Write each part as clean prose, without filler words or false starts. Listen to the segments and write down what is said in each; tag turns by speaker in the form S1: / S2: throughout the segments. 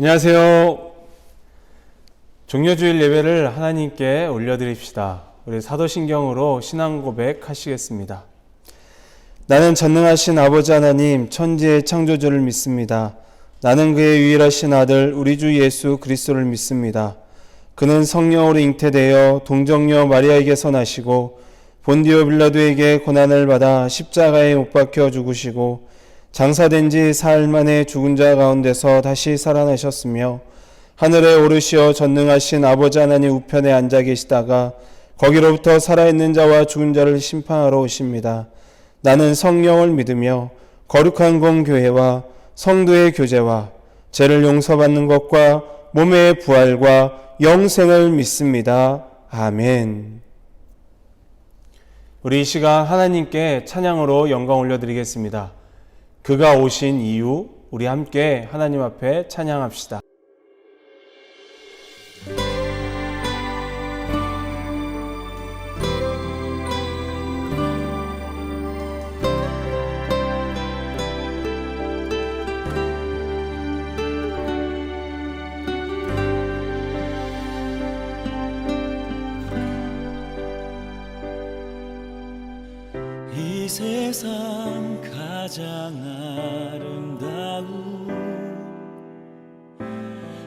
S1: 안녕하세요. 종려주일 예배를 하나님께 올려드립시다. 우리 사도신경으로 신앙 고백하시겠습니다. 나는 전능하신 아버지 하나님 천지의 창조주를 믿습니다. 나는 그의 유일하신 아들 우리 주 예수 그리스도를 믿습니다. 그는 성령으로 잉태되어 동정녀 마리아에게서 나시고 본디오 빌라도에게 고난을 받아 십자가에 못 박혀 죽으시고 장사된 지 사흘 만에 죽은 자 가운데서 다시 살아나셨으며 하늘에 오르시어 전능하신 아버지 하나님 우편에 앉아 계시다가 거기로부터 살아있는 자와 죽은 자를 심판하러 오십니다. 나는 성령을 믿으며 거룩한 공교회와 성도의 교제와 죄를 용서받는 것과 몸의 부활과 영생을 믿습니다. 아멘. 우리 이 시간 하나님께 찬양으로 영광 올려드리겠습니다. 그가 오신 이유, 우리 함께 하나님 앞에 찬양합시다.
S2: 이 세상 가장 아름다운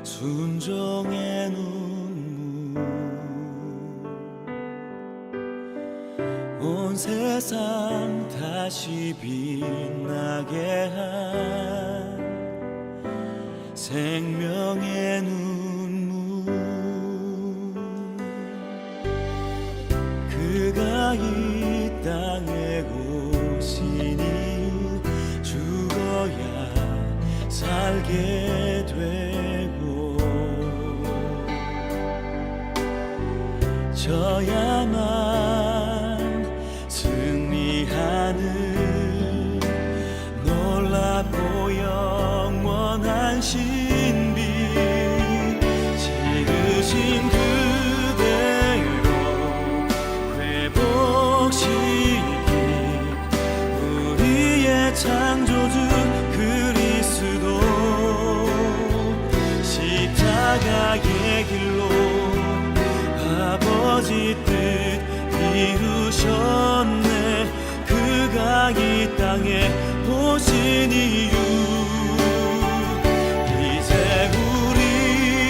S2: 순종의 눈물 온 세상 다시 빛나게 한 생명의 눈물 그가 이 땅에 오신 이유 죽어야 살게 되고 져야만 승리하는 놀랍고 영원한 신비 지으신 그대로 회복시킨 우리의 창조주 그리스도 십자가의 길로 아버지 뜻 이루셨네. 그가 이 땅에 오신 이유 이제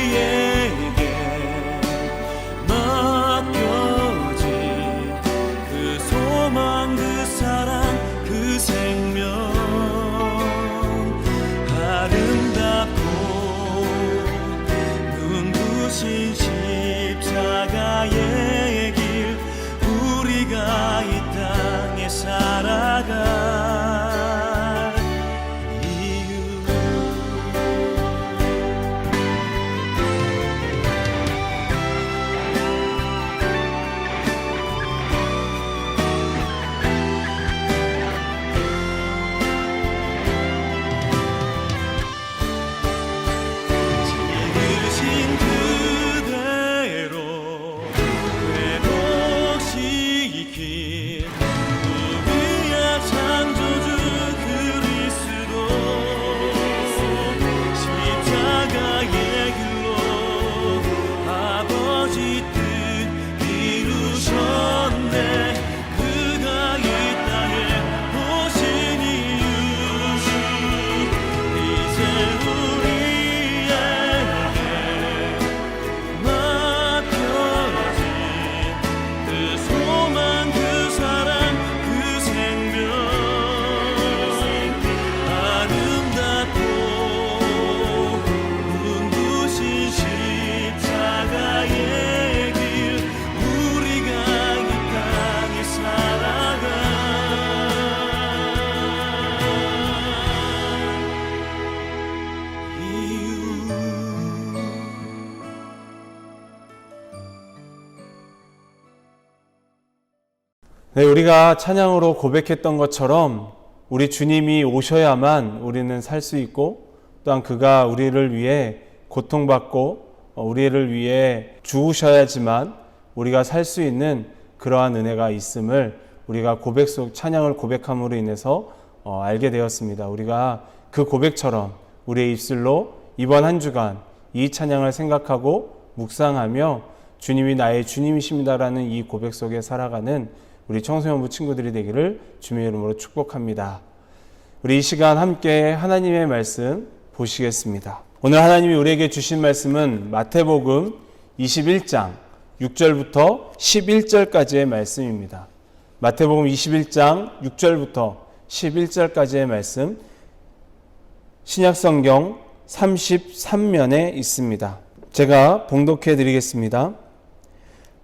S2: 우리에게 맡겨진 그 소망 그 사랑 그 생명 아름답고 눈부신 십자가의 길 우리가 이 땅에 살아갈 이유 지으신 그대로 회복시킨 우리의 창조주 그리스도 십자가의 길로 아버지 뜻 이루셨네. 그가 이 땅에 오신 이유 이제 우리에게 맡겨진 그 소망 그 사랑 그 생명 아름답고 눈부신 십자가의 길 우리가 이 땅에 살아갈 이유
S1: 네, 우리가 찬양으로 고백했던 것처럼 우리 주님이 오셔야만 우리는 살 수 있고 또한 그가 우리를 위해 고통받고 우리를 위해 죽으셔야지만 우리가 살 수 있는 그러한 은혜가 있음을 우리가 고백 속 찬양을 고백함으로 인해서 알게 되었습니다. 우리가 그 고백처럼 우리의 입술로 이번 한 주간 이 찬양을 생각하고 묵상하며 주님이 나의 주님이십니다라는 이 고백 속에 살아가는 우리 청소년부 친구들이 되기를 주님의 이름으로 축복합니다. 우리 이 시간 함께 하나님의 말씀 보시겠습니다. 오늘 하나님이 우리에게 주신 말씀은 마태복음 21장 6절부터 11절까지의 말씀입니다. 마태복음 21장 6절부터 11절까지의 말씀, 신약성경 33면에 있습니다. 제가 봉독해 드리겠습니다.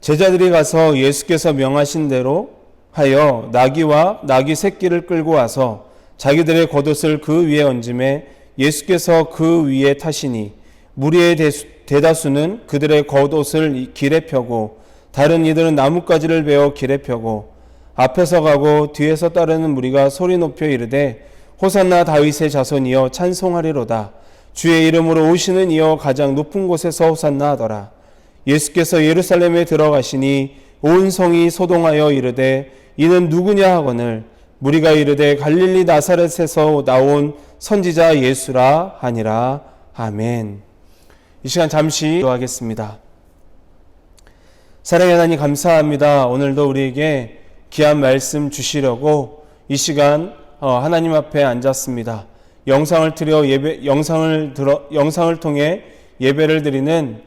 S1: 제자들이 가서 예수께서 명하신 대로 하여 나귀와 나귀 새끼를 끌고 와서 자기들의 겉옷을 그 위에 얹음에 예수께서 그 위에 타시니 무리의 대다수는 그들의 겉옷을 길에 펴고 다른 이들은 나뭇가지를 베어 길에 펴고 앞에서 가고 뒤에서 따르는 무리가 소리 높여 이르되 호산나 다윗의 자손이여 찬송하리로다. 주의 이름으로 오시는 이여 가장 높은 곳에서 호산나 하더라. 예수께서 예루살렘에 들어가시니 온 성이 소동하여 이르되 이는 누구냐 하거늘 무리가 이르되 갈릴리 나사렛에서 나온 선지자 예수라 하니라. 아멘. 이 시간 잠시 기도하겠습니다. 사랑의 하나님 감사합니다. 오늘도 우리에게 귀한 말씀 주시려고 이 시간 하나님 앞에 앉았습니다. 영상을 통해 예배를 드리는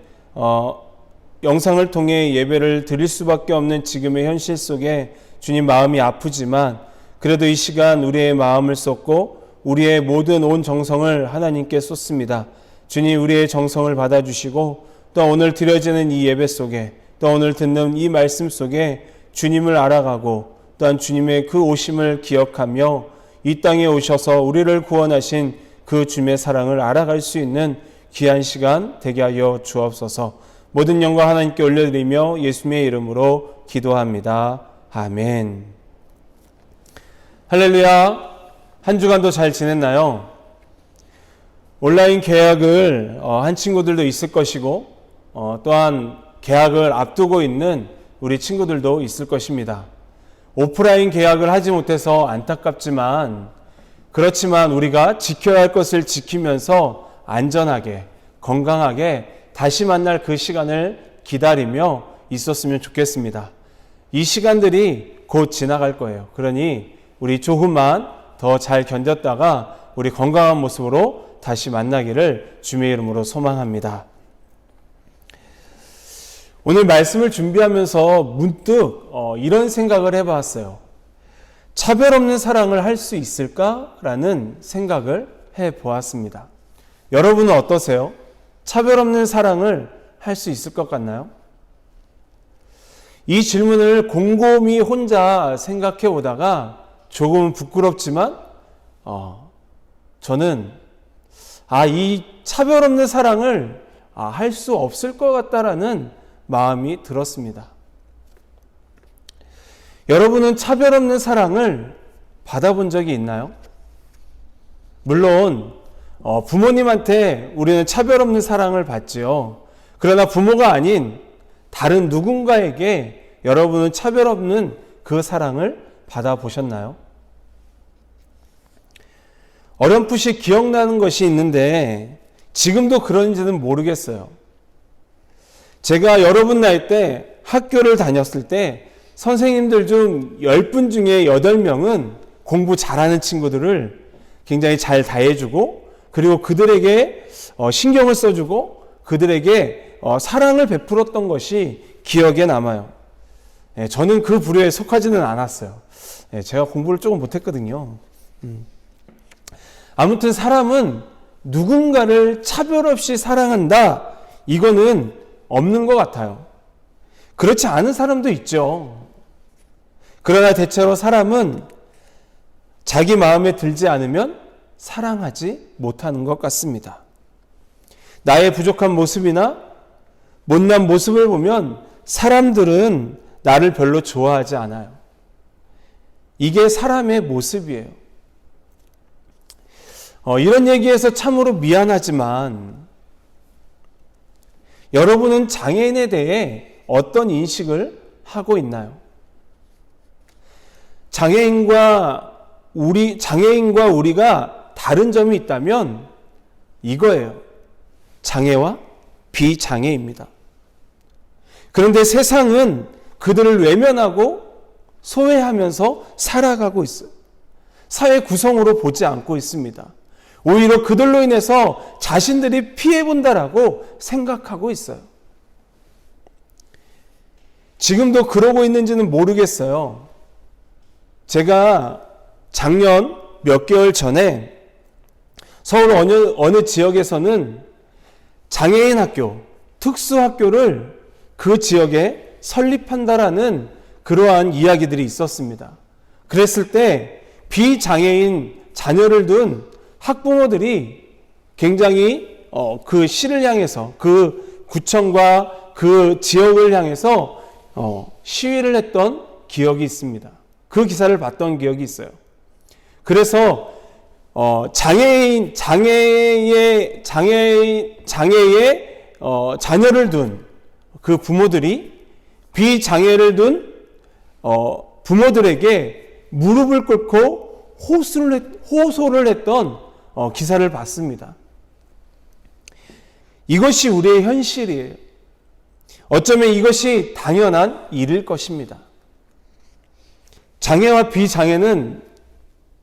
S1: 영상을 통해 예배를 드릴 수밖에 없는 지금의 현실 속에 주님 마음이 아프지만 그래도 이 시간 우리의 마음을 쏟고 우리의 모든 온 정성을 하나님께 쏟습니다. 주님 우리의 정성을 받아주시고 또 오늘 드려지는 이 예배 속에 또 오늘 듣는 이 말씀 속에 주님을 알아가고 또한 주님의 그 오심을 기억하며 이 땅에 오셔서 우리를 구원하신 그 주님의 사랑을 알아갈 수 있는 귀한 시간 되게 하여 주옵소서. 모든 영광 하나님께 올려드리며 예수님의 이름으로 기도합니다. 아멘. 할렐루야. 한 주간도 잘 지냈나요? 온라인 개학을 한 친구들도 있을 것이고 또한 개학을 앞두고 있는 우리 친구들도 있을 것입니다. 오프라인 개학을 하지 못해서 안타깝지만 그렇지만 우리가 지켜야 할 것을 지키면서 안전하게 건강하게 다시 만날 그 시간을 기다리며 있었으면 좋겠습니다. 이 시간들이 곧 지나갈 거예요. 그러니 우리 조금만 더 잘 견뎠다가 우리 건강한 모습으로 다시 만나기를 주님의 이름으로 소망합니다. 오늘 말씀을 준비하면서 문득 이런 생각을 해봤어요. 차별 없는 사랑을 할 수 있을까라는 생각을 해보았습니다. 여러분은 어떠세요? 차별 없는 사랑을 할 수 있을 것 같나요? 이 질문을 곰곰이 혼자 생각해 오다가 조금 부끄럽지만 저는 이 차별 없는 사랑을 할 수 없을 것 같다라는 마음이 들었습니다. 여러분은 차별 없는 사랑을 받아본 적이 있나요? 물론 부모님한테 우리는 차별 없는 사랑을 받지요. 그러나 부모가 아닌 다른 누군가에게 여러분은 차별 없는 그 사랑을 받아보셨나요? 어렴풋이 기억나는 것이 있는데 지금도 그런지는 모르겠어요. 제가 여러분 나이 때 학교를 다녔을 때 선생님들 중 10분 중에 8명은 공부 잘하는 친구들을 굉장히 잘 다해주고 그리고 그들에게 신경을 써주고 그들에게 사랑을 베풀었던 것이 기억에 남아요. 저는 그 부류에 속하지는 않았어요. 제가 공부를 조금 못했거든요. 아무튼 사람은 누군가를 차별 없이 사랑한다. 이거는 없는 것 같아요. 그렇지 않은 사람도 있죠. 그러나 대체로 사람은 자기 마음에 들지 않으면 사랑하지 못하는 것 같습니다. 나의 부족한 모습이나 못난 모습을 보면 사람들은 나를 별로 좋아하지 않아요. 이게 사람의 모습이에요. 이런 얘기해서 참으로 미안하지만 여러분은 장애인에 대해 어떤 인식을 하고 있나요? 장애인과 우리가 다른 점이 있다면 이거예요. 장애와 비장애입니다. 그런데 세상은 그들을 외면하고 소외하면서 살아가고 있어요. 사회 구성으로 보지 않고 있습니다. 오히려 그들로 인해서 자신들이 피해본다라고 생각하고 있어요. 지금도 그러고 있는지는 모르겠어요. 제가 작년 몇 개월 전에 서울 어느 지역에서는 장애인 학교, 특수학교를 그 지역에 설립한다라는 그러한 이야기들이 있었습니다. 그랬을 때 비장애인 자녀를 둔 학부모들이 굉장히 그 시를 향해서, 그 구청과 그 지역을 향해서 시위를 했던 기억이 있습니다. 그 기사를 봤던 기억이 있어요. 그래서 장애의 자녀를 둔 그 부모들이 비장애를 둔 부모들에게 무릎을 꿇고 호소를 했던 기사를 봤습니다. 이것이 우리의 현실이에요. 어쩌면 이것이 당연한 일일 것입니다. 장애와 비장애는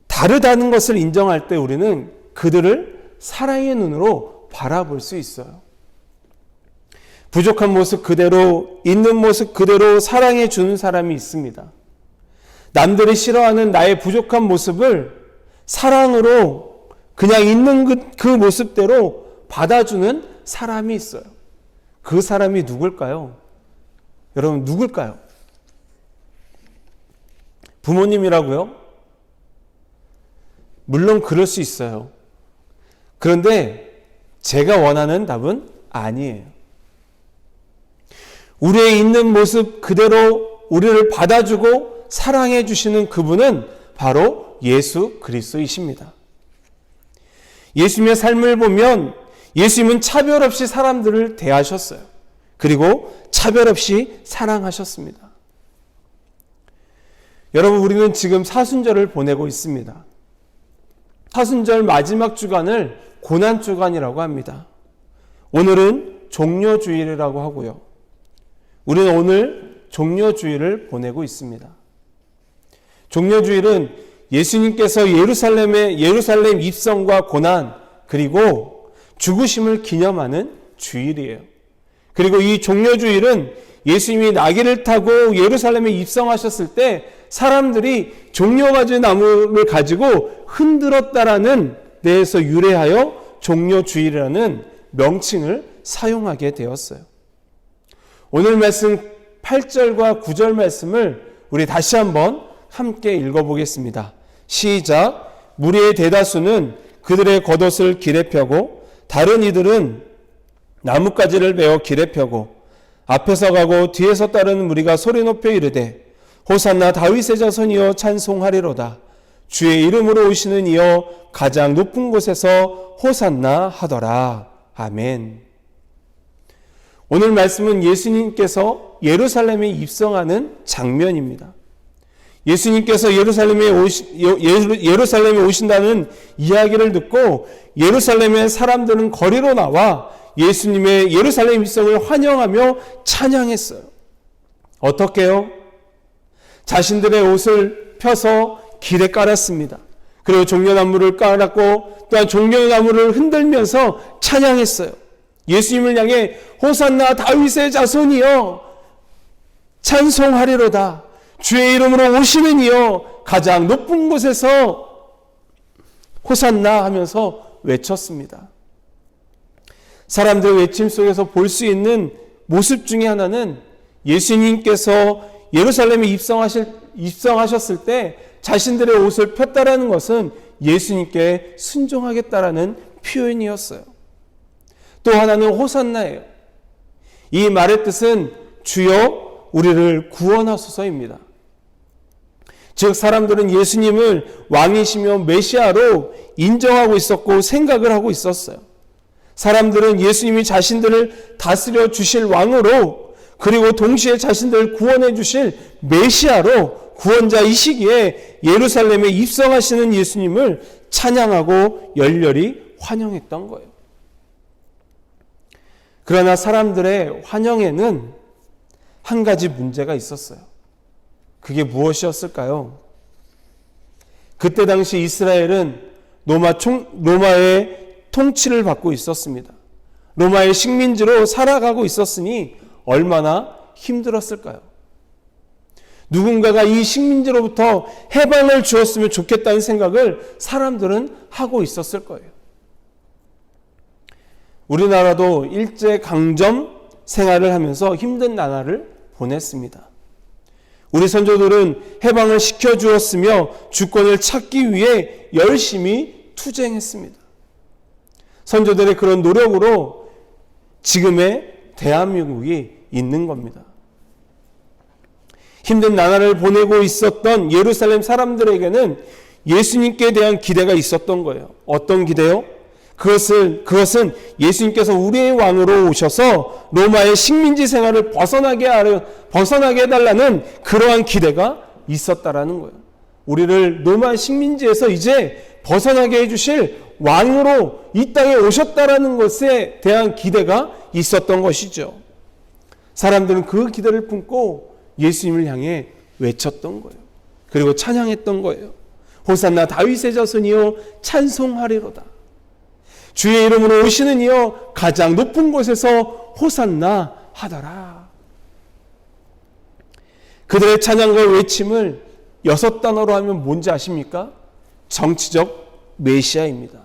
S1: 다르다는 것을 인정할 때 우리는 그들을 사랑의 눈으로 바라볼 수 있어요. 부족한 모습 그대로, 있는 모습 그대로 사랑해 주는 사람이 있습니다. 남들이 싫어하는 나의 부족한 모습을 사랑으로 그냥 있는 그 모습대로 받아주는 사람이 있어요. 그 사람이 누굴까요? 여러분, 누굴까요? 부모님이라고요? 물론 그럴 수 있어요. 그런데 제가 원하는 답은 아니에요. 우리의 있는 모습 그대로 우리를 받아주고 사랑해 주시는 그분은 바로 예수 그리스도이십니다. 예수님의 삶을 보면 예수님은 차별 없이 사람들을 대하셨어요. 그리고 차별 없이 사랑하셨습니다. 여러분, 우리는 지금 사순절을 보내고 있습니다. 사순절 마지막 주간을 고난주간이라고 합니다. 오늘은 종료주일이라고 하고요. 우리는 오늘 종료주일을 보내고 있습니다. 종료주일은 예수님께서 예루살렘 입성과 고난 그리고 죽으심을 기념하는 주일이에요. 그리고 이 종료주일은 예수님이 나귀를 타고 예루살렘에 입성하셨을 때 사람들이 종려가지 나무를 가지고 흔들었다라는 데에서 유래하여 종료주일이라는 명칭을 사용하게 되었어요. 오늘 말씀 8절과 9절 말씀을 우리 다시 한번 함께 읽어보겠습니다. 시작. 무리의 대다수는 그들의 겉옷을 길에 펴고 다른 이들은 나뭇가지를 베어 길에 펴고 앞에서 가고 뒤에서 따르는 무리가 소리 높여 이르되 호산나 다윗의 자손이여 찬송하리로다. 주의 이름으로 오시는 이여 가장 높은 곳에서 호산나 하더라. 아멘. 오늘 말씀은 예수님께서 예루살렘에 입성하는 장면입니다. 예수님께서 예루살렘에 오신다는 이야기를 듣고 예루살렘의 사람들은 거리로 나와 예수님의 예루살렘 입성을 환영하며 찬양했어요. 어떻게요? 자신들의 옷을 펴서 길에 깔았습니다. 그리고 종려나무를 깔았고 또한 종려나무를 흔들면서 찬양했어요. 예수님을 향해 호산나 다윗의 자손이여 찬송하리로다. 주의 이름으로 오시는 이여 가장 높은 곳에서 호산나 하면서 외쳤습니다. 사람들의 외침 속에서 볼 수 있는 모습 중에 하나는 예수님께서 예루살렘에 입성하셨을 때 자신들의 옷을 폈다라는 것은 예수님께 순종하겠다라는 표현이었어요. 또 하나는 호산나예요. 이 말의 뜻은 주여 우리를 구원하소서입니다. 즉 사람들은 예수님을 왕이시며 메시아로 인정하고 있었고 생각을 하고 있었어요. 사람들은 예수님이 자신들을 다스려 주실 왕으로 그리고 동시에 자신들을 구원해 주실 메시아로 구원자이시기에 예루살렘에 입성하시는 예수님을 찬양하고 열렬히 환영했던 거예요. 그러나 사람들의 환영에는 한 가지 문제가 있었어요. 그게 무엇이었을까요? 그때 당시 이스라엘은 로마의 통치를 받고 있었습니다. 로마의 식민지로 살아가고 있었으니 얼마나 힘들었을까요? 누군가가 이 식민지로부터 해방을 주었으면 좋겠다는 생각을 사람들은 하고 있었을 거예요. 우리나라도 일제강점 생활을 하면서 힘든 나날을 보냈습니다. 우리 선조들은 해방을 시켜주었으며 주권을 찾기 위해 열심히 투쟁했습니다. 선조들의 그런 노력으로 지금의 대한민국이 있는 겁니다. 힘든 나날을 보내고 있었던 예루살렘 사람들에게는 예수님께 대한 기대가 있었던 거예요. 어떤 기대요? 그것은 예수님께서 우리의 왕으로 오셔서 로마의 식민지 생활을 벗어나게 해달라는 그러한 기대가 있었다라는 거예요. 우리를 로마 식민지에서 이제 벗어나게 해주실 왕으로 이 땅에 오셨다라는 것에 대한 기대가 있었던 것이죠. 사람들은 그 기대를 품고 예수님을 향해 외쳤던 거예요. 그리고 찬양했던 거예요. 호산나 다윗의 자손이여 찬송하리로다. 주의 이름으로 오시는 이여 가장 높은 곳에서 호산나 하더라. 그들의 찬양과 외침을 6단어로 하면 뭔지 아십니까? 정치적 메시아입니다.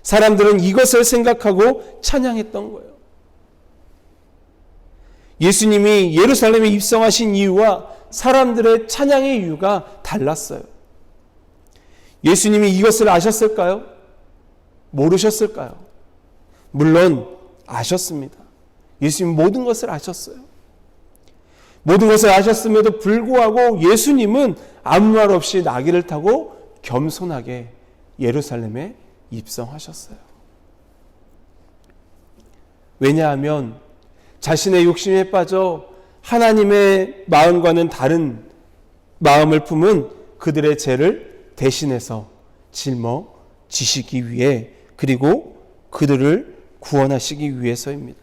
S1: 사람들은 이것을 생각하고 찬양했던 거예요. 예수님이 예루살렘에 입성하신 이유와 사람들의 찬양의 이유가 달랐어요. 예수님이 이것을 아셨을까요? 모르셨을까요? 물론 아셨습니다. 예수님 모든 것을 아셨어요. 모든 것을 아셨음에도 불구하고 예수님은 아무 말 없이 나귀를 타고 겸손하게 예루살렘에 입성하셨어요. 왜냐하면 자신의 욕심에 빠져 하나님의 마음과는 다른 마음을 품은 그들의 죄를 대신해서 짊어지시기 위해, 그리고 그들을 구원하시기 위해서입니다.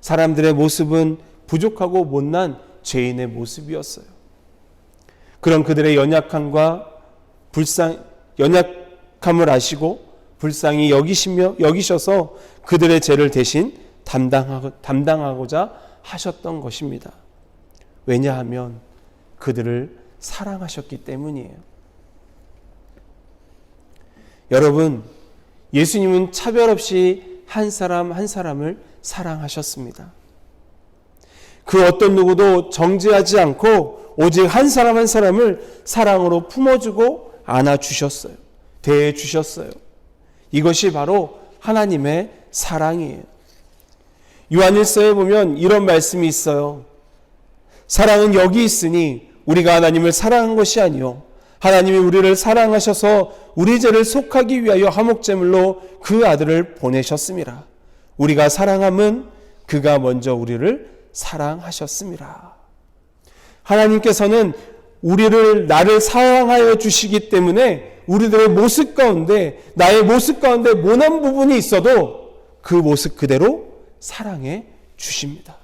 S1: 사람들의 모습은 부족하고 못난 죄인의 모습이었어요. 그런 그들의 연약함을 아시고 불쌍히 여기셔서 그들의 죄를 대신 담당하고자 하셨던 것입니다. 왜냐하면 그들을 사랑하셨기 때문이에요. 여러분, 예수님은 차별 없이 한 사람 한 사람을 사랑하셨습니다. 그 어떤 누구도 정죄하지 않고 오직 한 사람 한 사람을 사랑으로 품어주고 안아주셨어요. 대해주셨어요. 이것이 바로 하나님의 사랑이에요. 요한일서에 보면 이런 말씀이 있어요. 사랑은 여기 있으니 우리가 하나님을 사랑한 것이 아니요 하나님이 우리를 사랑하셔서 우리 죄를 속하기 위하여 화목제물로 그 아들을 보내셨음이라. 우리가 사랑함은 그가 먼저 우리를 사랑하셨음이라. 하나님께서는 나를 사랑하여 주시기 때문에 우리들의 모습 가운데, 나의 모습 가운데 모난 부분이 있어도 그 모습 그대로 사랑해 주십니다.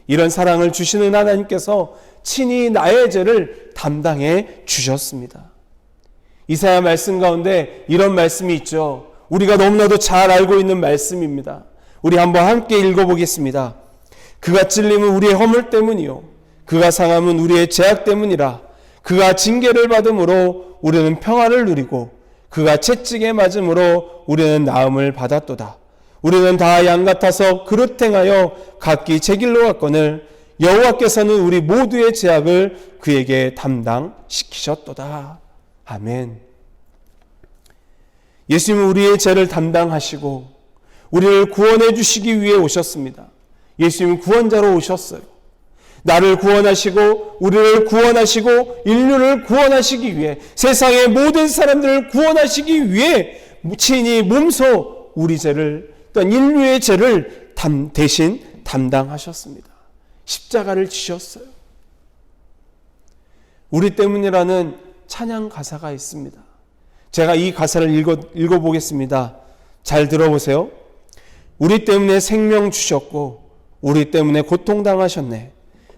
S1: 이런 사랑을 주시는 하나님께서 친히 나의 죄를 담당해 주셨습니다. 이사야 말씀 가운데 이런 말씀이 있죠. 우리가 너무나도 잘 알고 있는 말씀입니다. 우리 한번 함께 읽어보겠습니다. 그가 찔림은 우리의 허물 때문이요 그가 상함은 우리의 죄악 때문이라. 그가 징계를 받음으로 우리는 평화를 누리고 그가 채찍에 맞음으로 우리는 나음을 받았도다. 우리는 다 양 같아서 그릇 행하여 각기 제 길로 갔거늘 여호와께서는 우리 모두의 죄악을 그에게 담당시키셨도다. 아멘. 예수님은 우리의 죄를 담당하시고 우리를 구원해 주시기 위해 오셨습니다. 예수님은 구원자로 오셨어요. 나를 구원하시고 우리를 구원하시고 인류를 구원하시기 위해, 세상의 모든 사람들을 구원하시기 위해 친히 몸소 우리 죄를, 또한 인류의 죄를 대신 담당하셨습니다. 십자가를 지셨어요. 우리 때문이라는 찬양 가사가 있습니다. 제가 이 가사를 읽어보겠습니다. 잘 들어보세요. 우리 때문에 생명 주셨고 우리 때문에 고통당하셨네.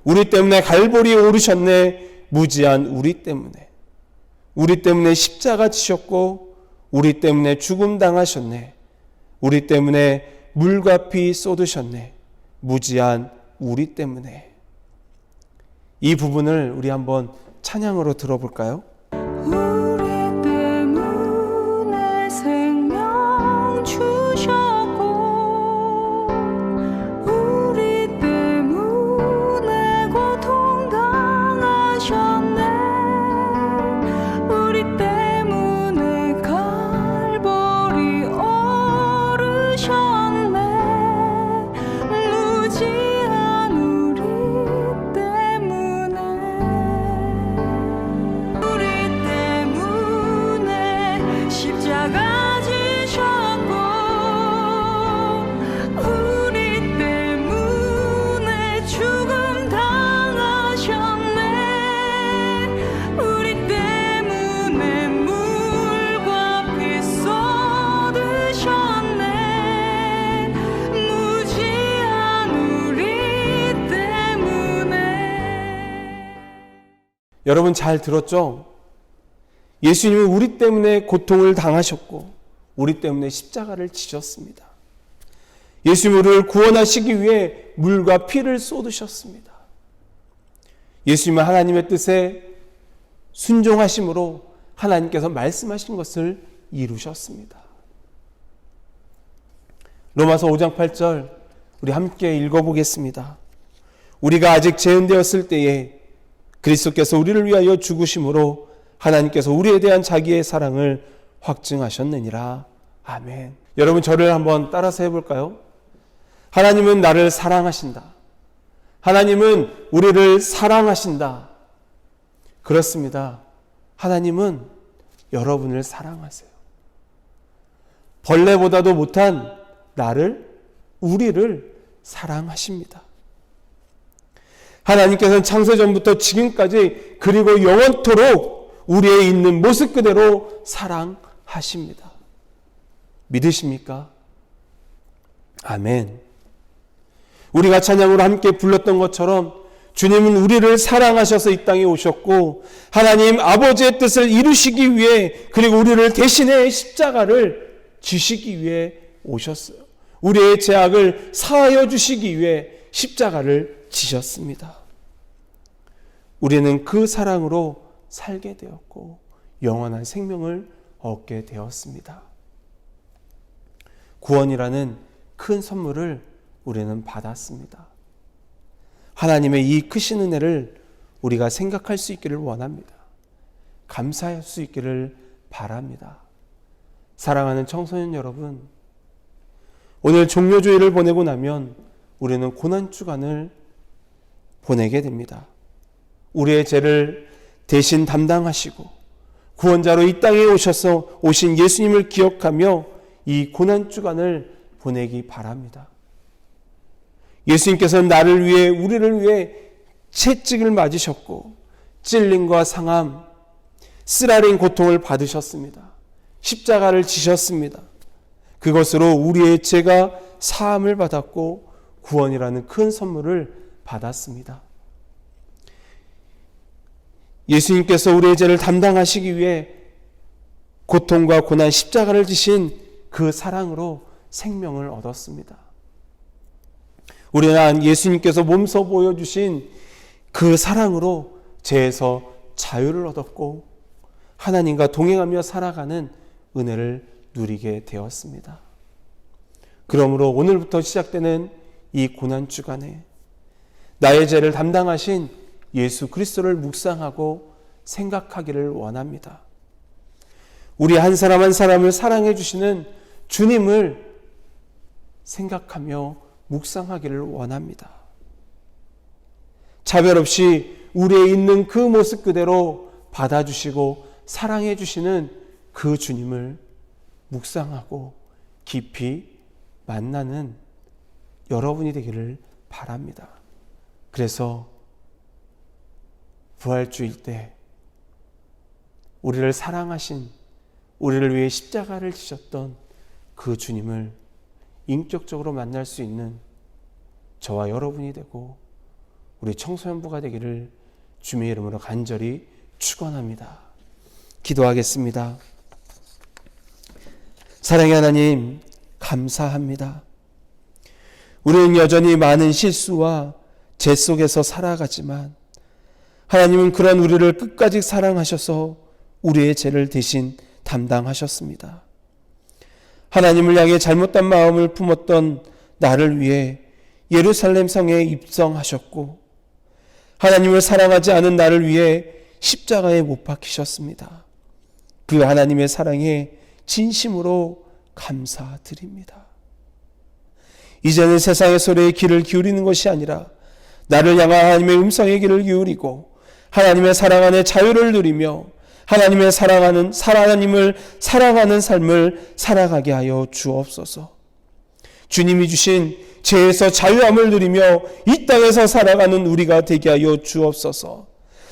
S1: 우리 때문에 갈보리에 오르셨네. 무지한 우리 때문에 십자가 지셨고 우리 때문에 죽음 당하셨네. 우리 때문에 물과 피 쏟으셨네. 무지한 우리 때문에. 이 부분을 우리 한번 찬양으로 들어볼까요?
S3: 우리 때문에 생명 주셨고 우리 때문에 고통 당하셨네. 우리 때문에 갈보리 오르셨네. 무지한 우리 때문에 십자가 지셨고 우리 때문에 죽음 당하셨네. 우리 때문에 물과 피 쏟으셨네. 무지한 우리 때문에.
S1: 여러분 잘 들었죠? 예수님은 우리 때문에 고통을 당하셨고 우리 때문에 십자가를 지셨습니다. 예수님은 우리를 구원하시기 위해 물과 피를 쏟으셨습니다. 예수님은 하나님의 뜻에 순종하심으로 하나님께서 말씀하신 것을 이루셨습니다. 로마서 5장 8절 우리 함께 읽어보겠습니다. 우리가 아직 재은되었을 때에 그리스도께서 우리를 위하여 죽으심으로 하나님께서 우리에 대한 자기의 사랑을 확증하셨느니라. 아멘. 여러분 저를 한번 따라서 해볼까요? 하나님은 나를 사랑하신다. 하나님은 우리를 사랑하신다. 그렇습니다. 하나님은 여러분을 사랑하세요. 벌레보다도 못한 우리를 사랑하십니다. 하나님께서는 창세전부터 지금까지 그리고 영원토록 우리의 있는 모습 그대로 사랑하십니다. 믿으십니까? 아멘. 우리가 찬양으로 함께 불렀던 것처럼 주님은 우리를 사랑하셔서 이 땅에 오셨고 하나님 아버지의 뜻을 이루시기 위해 그리고 우리를 대신해 십자가를 지시기 위해 오셨어요. 우리의 죄악을 사하여 주시기 위해 십자가를 지셨습니다. 우리는 그 사랑으로 살게 되었고 영원한 생명을 얻게 되었습니다. 구원이라는 큰 선물을 우리는 받았습니다. 하나님의 이 크신 은혜를 우리가 생각할 수 있기를 원합니다. 감사할 수 있기를 바랍니다. 사랑하는 청소년 여러분, 오늘 종료주일을 보내고 나면 우리는 고난주간을 보내게 됩니다. 우리의 죄를 대신 담당하시고 구원자로 이 땅에 오신 예수님을 기억하며 이 고난주간을 보내기 바랍니다. 예수님께서는 나를 위해 우리를 위해 채찍을 맞으셨고 찔림과 상함, 쓰라린 고통을 받으셨습니다. 십자가를 지셨습니다. 그것으로 우리의 죄가 사함을 받았고 구원이라는 큰 선물을 받았습니다. 예수님께서 우리의 죄를 담당하시기 위해 고통과 고난 십자가를 지신 그 사랑으로 생명을 얻었습니다. 우리는 예수님께서 몸소 보여주신 그 사랑으로 죄에서 자유를 얻었고 하나님과 동행하며 살아가는 은혜를 누리게 되었습니다. 그러므로 오늘부터 시작되는 이 고난주간에 나의 죄를 담당하신 예수 그리스도를 묵상하고 생각하기를 원합니다. 우리 한 사람 한 사람을 사랑해 주시는 주님을 생각하며 묵상하기를 원합니다. 차별 없이 우리의 있는 그 모습 그대로 받아주시고 사랑해 주시는 그 주님을 묵상하고 깊이 만나는 여러분이 되기를 바랍니다. 그래서 부활주일 때 우리를 사랑하신, 우리를 위해 십자가를 지셨던 그 주님을 인격적으로 만날 수 있는 저와 여러분이 되고 우리 청소년부가 되기를 주님의 이름으로 간절히 축원합니다. 기도하겠습니다. 사랑의 하나님, 감사합니다. 우리는 여전히 많은 실수와 죄 속에서 살아가지만 하나님은 그런 우리를 끝까지 사랑하셔서 우리의 죄를 대신 담당하셨습니다. 하나님을 향해 잘못된 마음을 품었던 나를 위해 예루살렘 성에 입성하셨고 하나님을 사랑하지 않은 나를 위해 십자가에 못 박히셨습니다. 그 하나님의 사랑에 진심으로 감사드립니다. 이제는 세상의 소리에 귀를 기울이는 것이 아니라 나를 향한 하나님의 음성에 귀를 기울이고 하나님의 사랑 안에 자유를 누리며 하나님을 사랑하는 삶을 살아가게 하여 주옵소서. 주님이 주신 죄에서 자유함을 누리며 이 땅에서 살아가는 우리가 되게 하여 주옵소서.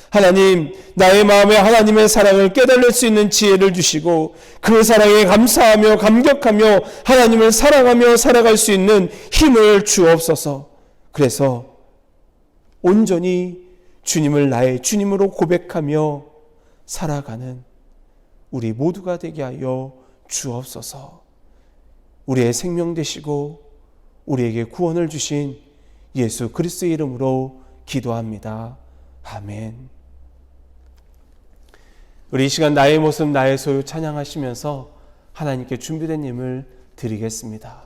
S1: 하나님, 나의 마음에 하나님의 사랑을 깨달을 수 있는 지혜를 주시고 그 사랑에 감사하며 감격하며 하나님을 사랑하며 살아갈 수 있는 힘을 주옵소서. 그래서 온전히 주님을 나의 주님으로 고백하며 살아가는 우리 모두가 되게 하여 주옵소서. 우리의 생명 되시고 우리에게 구원을 주신 예수 그리스도의 이름으로 기도합니다. 아멘. 우리 이 시간 나의 모습 나의 소유 찬양하시면서 하나님께 준비된 예물 드리겠습니다.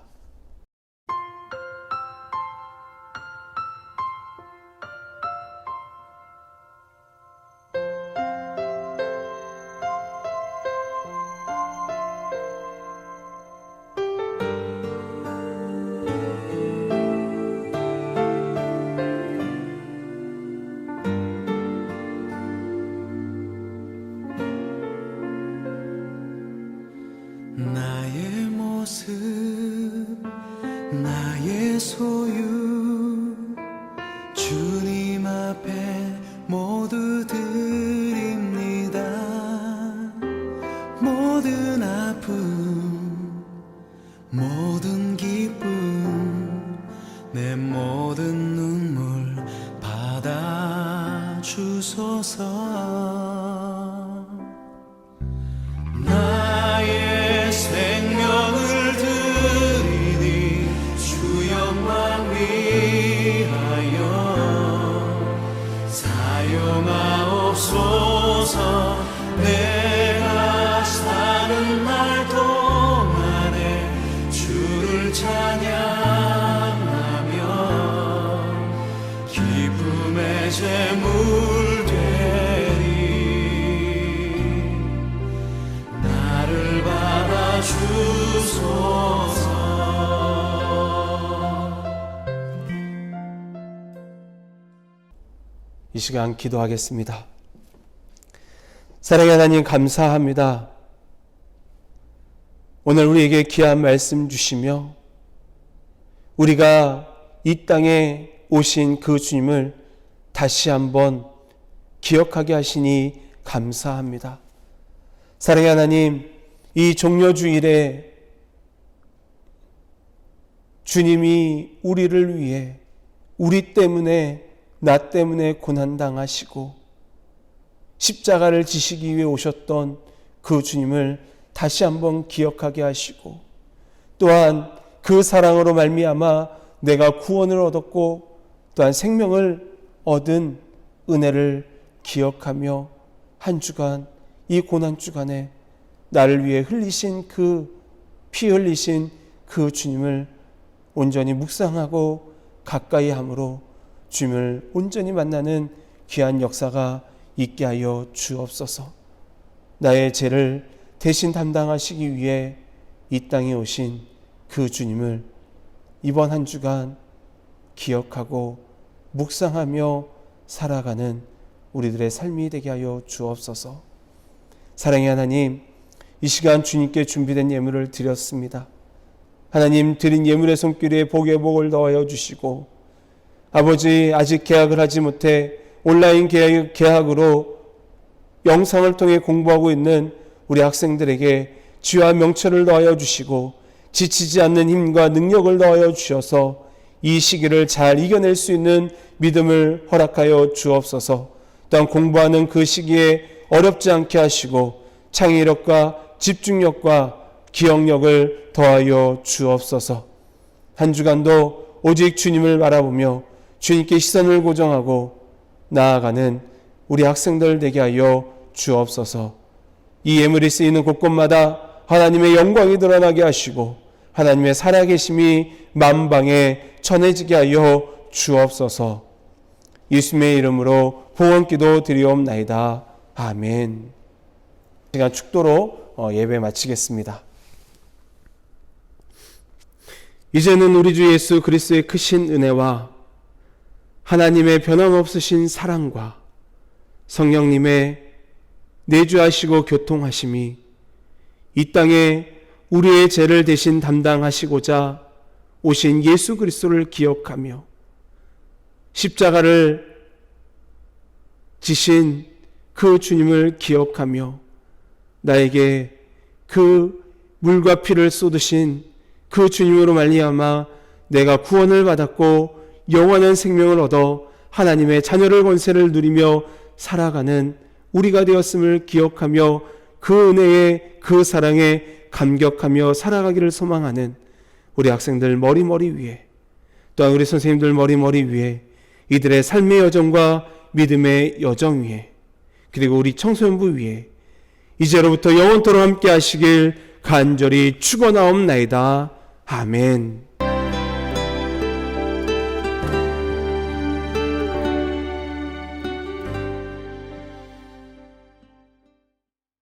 S2: 나의 모습 나의 소유 주님 앞에 모두 드립니다. 모든 아픔 모든 기쁨 내 모든 눈물 받아주소서. 나의 생명을 드리니 주 영광 위하여 사용하옵소서. 내가 사는 날 동안에 주를 찬양하며 기쁨의 제물 되리. 나를 받아주소서.
S1: 이 시간 기도하겠습니다. 사랑의 하나님, 감사합니다. 오늘 우리에게 귀한 말씀 주시며 우리가 이 땅에 오신 그 주님을 다시 한번 기억하게 하시니 감사합니다. 사랑의 하나님, 이 종려주일에 주님이 우리를 위해 우리 때문에 나 때문에 고난당하시고 십자가를 지시기 위해 오셨던 그 주님을 다시 한번 기억하게 하시고 또한 그 사랑으로 말미암아 내가 구원을 얻었고 또한 생명을 얻은 은혜를 기억하며 한 주간 이 고난 주간에 나를 위해 흘리신 그 피 흘리신 그 주님을 온전히 묵상하고 가까이 함으로 주님을 온전히 만나는 귀한 역사가 있게 하여 주옵소서. 나의 죄를 대신 담당하시기 위해 이 땅에 오신 그 주님을 이번 한 주간 기억하고 묵상하며 살아가는 우리들의 삶이 되게 하여 주옵소서. 사랑의 하나님, 이 시간 주님께 준비된 예물을 드렸습니다. 하나님, 드린 예물의 손길에 복의 복을 더하여 주시고 아버지, 아직 개학을 하지 못해 온라인 개학으로 영상을 통해 공부하고 있는 우리 학생들에게 지혜와 명철을 더하여 주시고 지치지 않는 힘과 능력을 더하여 주셔서 이 시기를 잘 이겨낼 수 있는 믿음을 허락하여 주옵소서. 또한 공부하는 그 시기에 어렵지 않게 하시고 창의력과 집중력과 기억력을 더하여 주옵소서. 한 주간도 오직 주님을 바라보며 주님께 시선을 고정하고 나아가는 우리 학생들 되게 하여 주옵소서. 이 예물이 쓰이는 곳곳마다 하나님의 영광이 드러나게 하시고 하나님의 살아계심이 만방에 전해지게 하여 주옵소서. 예수님의 이름으로 봉헌기도 드리옵나이다. 아멘. 시간 축도로 예배 마치겠습니다. 이제는 우리 주 예수 그리스도의 크신 은혜와 하나님의 변함없으신 사랑과 성령님의 내주하시고 교통하심이 이 땅에 우리의 죄를 대신 담당하시고자 오신 예수 그리스도를 기억하며 십자가를 지신 그 주님을 기억하며 나에게 그 물과 피를 쏟으신 그 주님으로 말미암아 내가 구원을 받았고 영원한 생명을 얻어 하나님의 자녀를 권세를 누리며 살아가는 우리가 되었음을 기억하며 그 은혜에 그 사랑에 감격하며 살아가기를 소망하는 우리 학생들 머리 위에 또한 우리 선생님들 머리 위에 이들의 삶의 여정과 믿음의 여정 위에 그리고 우리 청소년부 위에 이제로부터 영원토록 함께 하시길 간절히 축원하옵나이다. 아멘.